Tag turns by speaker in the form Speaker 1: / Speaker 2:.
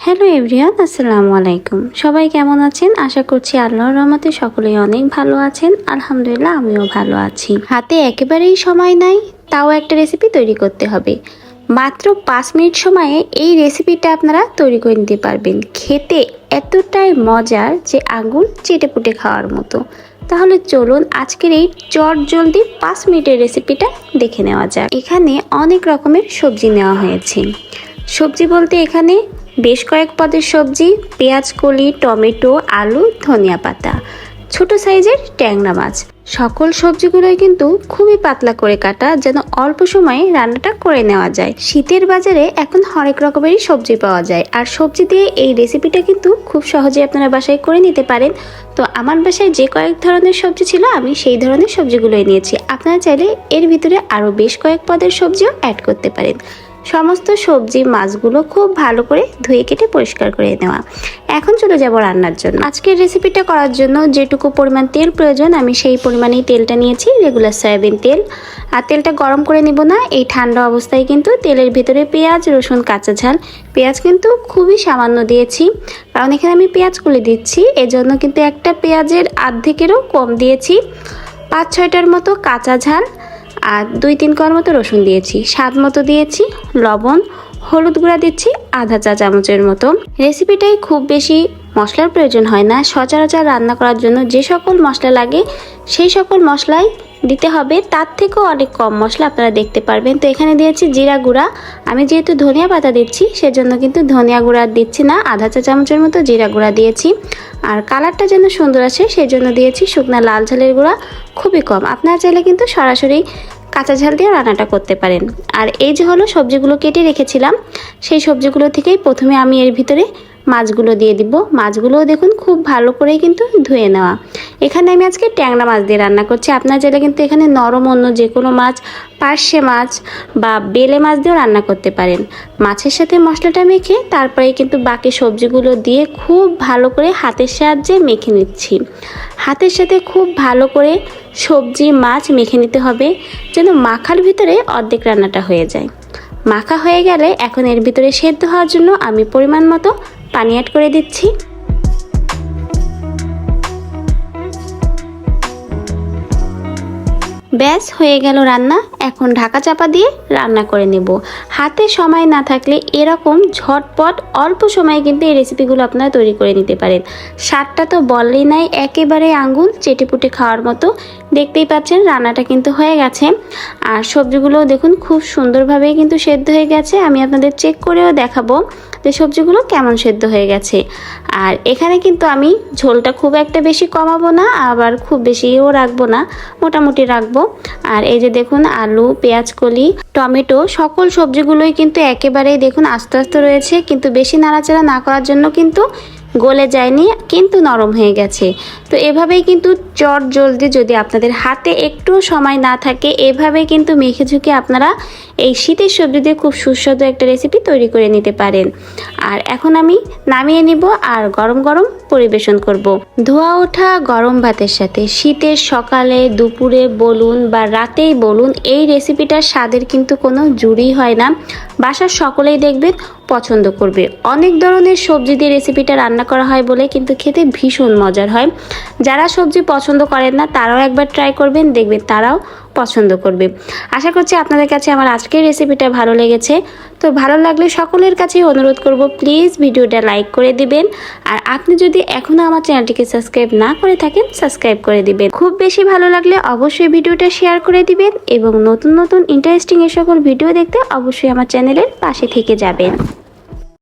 Speaker 1: Hello everyone, আসসালামু আলাইকুম। সবাই কেমন আছেন? আশা করছি আল্লাহর রহমতে সকলেই অনেক ভালো আছেন। আলহামদুলিল্লাহ, আমিও ভালো আছি। হাতে একেবারেই সময় নাই, তাও একটা রেসিপি তৈরি করতে হবে। মাত্র 5 মিনিট সময়ে এই রেসিপিটা আপনারা তৈরি করে নিতে পারবেন। খেতে এতটাই মজার যে আঙুল চেটেপুটে খাওয়ার মতো। তাহলে চলুন আজকের এই চটজলদি 5 মিনিটের রেসিপিটা দেখে নেওয়া যাক। এখানে অনেক রকমের সবজি নেওয়া হয়েছে। সবজি বলতে এখানে বেশ কয়েক পদের সবজি: পেঁয়াজ কলি, টমেটো, আলু, ধনিয়া পাতা, ছোট সাইজের ট্যাংরা মাছ। সকল সবজিগুলোই কিন্তু খুবই পাতলা করে কাটা, যেন অল্প সময়ে রান্নাটা করে নেওয়া যায়। শীতের বাজারে এখন হরেক রকমেরই সবজি পাওয়া যায়, আর সবজি দিয়ে এই রেসিপিটা কিন্তু খুব সহজে আপনারা বাসায় করে নিতে পারেন। তো আমার বাসায় যে কয়েক ধরনের সবজি ছিল, আমি সেই ধরনের সবজিগুলোই নিয়েছি। আপনারা চাইলে এর ভিতরে আরও বেশ কয়েক পদের সবজিও অ্যাড করতে পারেন। সমস্ত সবজি মাছগুলো খুব ভালো করে ধুয়ে কেটে পরিষ্কার করে নেওয়া। এখন চলে যাব রান্নার জন্য। আজকের রেসিপিটা করার জন্য যেটুকু পরিমাণ তেল প্রয়োজন, আমি সেই পরিমাণেই তেলটা নিয়েছি, রেগুলার সয়াবিন তেল। আর তেলটা গরম করে নিব না, এই ঠান্ডা অবস্থায় কিন্তু তেলের ভিতরে পেঁয়াজ, রসুন, কাঁচা ঝাল, পেঁয়াজ কিন্তু খুবই সামান্য দিয়েছি, কারণ এখানে আমি পেঁয়াজ কুলি দিচ্ছি, এজন্য কিন্তু একটা পেঁয়াজের অর্ধেকেরও কম দিয়েছি। 5-6টার মতো কাঁচা ঝাল আর 2-3 কোয়ার মতো রসুন দিয়েছি। স্বাদ মতো দিয়েছি লবণ, হলুদ গুঁড়া দিচ্ছি আধা চা চামচের মতো। রেসিপিটাই খুব বেশি মশলার প্রয়োজন হয় না। সচরাচর রান্না করার জন্য যে সকল মশলা লাগে সেই সকল মশলাই দিতে হবে, তার থেকেও অনেক কম মশলা আপনারা দেখতে পারবেন। তো এখানে দিয়েছি জিরা গুঁড়া। আমি যেহেতু ধনিয়া পাতা দিচ্ছি সেজন্য কিন্তু ধনিয়া গুঁড়া দিচ্ছি না, আধা চা চামচের মতো জিরা গুঁড়া দিয়েছি। আর কালারটা যেন সুন্দর আসে সেই জন্য দিয়েছি শুকনা লাল ঝালের গুঁড়া, খুবই কম। আপনারা চাইলে কিন্তু সরাসরি কাঁচা ঝাল দিয়ে রান্নাটা করতে পারেন। আর এই যে হলো সবজিগুলো কেটে রেখেছিলাম, সেই সবজিগুলো থেকেই প্রথমে আমি এর ভিতরে মাছগুলো দিয়ে দিব। মাছগুলোও দেখুন খুব ভালো করে কিন্তু ধুয়ে নেওয়া। এখানে আমি আজকে ট্যাংরা মাছ দিয়ে রান্না করছি। আপনারা চাইলে কিন্তু এখানে নরম অন্য যে কোনো মাছ, পার্শে মাছ বা বেলে মাছ দিয়েও রান্না করতে পারেন। মাছের সাথে মশলাটা মেখে তারপরে কিন্তু বাকি সবজিগুলো দিয়ে খুব ভালো করে হাতের সাহায্যে মেখে নিচ্ছি। হাতের সাথে খুব ভালো করে সবজি মাছ মেখে নিতে হবে, যেন মাখার ভিতরে অর্ধেক রান্নাটা হয়ে যায়। মাখা হয়ে গেলে এখন এর ভিতরে সেদ্ধ হওয়ার জন্য আমি পরিমাণ মতো পানি অ্যাড করে দিচ্ছি। ব্যাস হয়ে গেল রান্না। এখন ঢাকা চাপা দিয়ে রান্না করে নেব। হাতে সময় না থাকলে এরকম ঝটপট অল্প সময়ে কিন্তু এই রেসিপিগুলো আপনারা তৈরি করে নিতে পারেন। স্বাদটা তো বললেই নাই, একেবারে আঙ্গুল চেটেপুটে খাওয়ার মতো। দেখতেই পাচ্ছেন রান্নাটা কিন্তু হয়ে গেছে। আর সবজিগুলো দেখুন খুব সুন্দরভাবেই কিন্তু সেদ্ধ হয়ে গেছে। আমি আপনাদের চেক করেও দেখাবো যে সবজিগুলো কেমন সেদ্ধ হয়ে গেছে। আর এখানে কিন্তু আমি ঝোলটা খুব একটা বেশি কমাবো না, আবার খুব বেশিও রাখবো না, মোটামুটি রাখবো। আর এই যে দেখুন আলু, পেঁয়াজ কলি, টমেটো, সকল সবজিগুলোই কিন্তু একেবারেই দেখুন আস্তে আস্তে রয়েছে, কিন্তু বেশি নাড়াচাড়া না করার জন্য কিন্তু গলে যায়নি, কিন্তু নরম হয়ে গেছে। তো এভাবেই কিন্তু চট জলদি, যদি আপনাদের হাতে একটু সময় না থাকে, এভাবে কিন্তু মেখে ঝুঁকে আপনারা এই শীতের সবজি দিয়ে খুব সুস্বাদু একটা রেসিপি তৈরি করে নিতে পারেন। আর এখন আমি নামিয়ে নিব আর গরম গরম পরিবেশন করব। ধোয়া ওঠা গরম ভাতের সাথে শীতের সকালে, দুপুরে বলুন বা রাতেই বলুন, এই রেসিপিটার স্বাদের কিন্তু কোনো জুড়ি হয় না। বাসার সকলেই দেখবেন পছন্দ করবে। অনেক ধরনের সবজি দিয়ে রেসিপিটা রান্না করা হয় বলে কিন্তু খেতে ভীষণ মজার হয়। যারা সবজি পছন্দ করেন না তারাও একবার ট্রাই করবেন, দেখবেন তারাও পছন্দ করবে। আশা করছি আপনাদের কাছে আমার আজকের রেসিপিটা ভালো লেগেছে। তো ভালো লাগলে সকলের কাছেই অনুরোধ করব, প্লিজ ভিডিওটা লাইক করে দিবেন। আর আপনি যদি এখনও আমার চ্যানেলটিকে সাবস্ক্রাইব না করে থাকেন, সাবস্ক্রাইব করে দিবেন। খুব বেশি ভালো লাগলে অবশ্যই ভিডিওটা শেয়ার করে দিবেন, এবং নতুন নতুন ইন্টারেস্টিং এ সকল ভিডিও দেখতে অবশ্যই আমার চ্যানেলের পাশে থেকে যাবেন।